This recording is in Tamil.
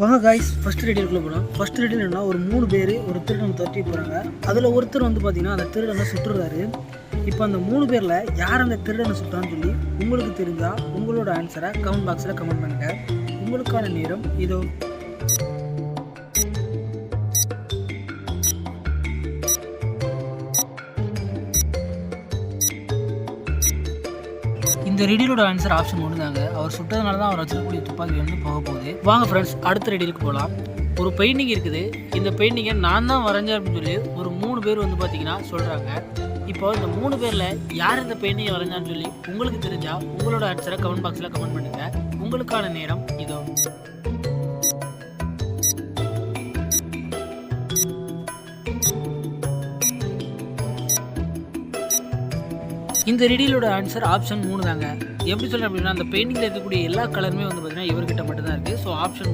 வாங்க காய்ஸ், ஃபஸ்ட் ரெடியிலுக்குள்ளே போகலாம். ஃபஸ்ட் ரெடியில் என்னன்னா ஒரு 3 பேர் ஒரு திருடனை துரத்தி போகிறாங்க. அதில் ஒருத்தர் வந்து பார்த்தீங்கன்னா அந்த திருடனை சுட்டுறாரு. இப்போ அந்த 3 பேரில் யார் அந்த திருடனை சுட்டான்னு சொல்லி உங்களுக்கு தெரிஞ்சால் உங்களோட ஆன்சரை கமெண்ட் பாக்ஸில் கமெண்ட் பண்ணுங்கள். உங்களுக்கான நேரம் இதோ. இந்த ரெடியிலோட ஆன்சர் ஆப்ஷன் 1 தாங்க. அவர் சுட்டதுனால தான் அவர் வச்சிருக்கக்கூடிய துப்பாக்கி வந்து போக போகுது. வாங்க ஃப்ரெண்ட்ஸ், அடுத்த ரெடியிலுக்கு போகலாம். ஒரு பெயிண்டிங் இருக்குது. இந்த பெயிண்டிங்கை நான் தான் வரைஞ்சேன் அப்படின்னு சொல்லி ஒரு 3 பேர் வந்து பார்த்தீங்கன்னா சொல்கிறாங்க. இப்போ இந்த 3 பேரில் யார் இந்த பெயிண்டிங்கை வரைஞ்சான்னு சொல்லி உங்களுக்கு தெரிஞ்சால் உங்களோட ஆன்சரை கமெண்ட் பாக்ஸில் கமெண்ட் பண்ணுங்கள். உங்களுக்கான நேரம் இதோ. இந்த ரெடியிலோட ஆன்சர் ஆப்ஷன் 3 தாங்க. எப்படி சொல்கிறேன் அப்படின்னா, அந்த பெயிண்டிங்கில் இருக்கக்கூடிய எல்லா கலருமே வந்து பார்த்தீங்கன்னா இவர்கிட்ட மட்டும்தான் இருக்குது. So option 3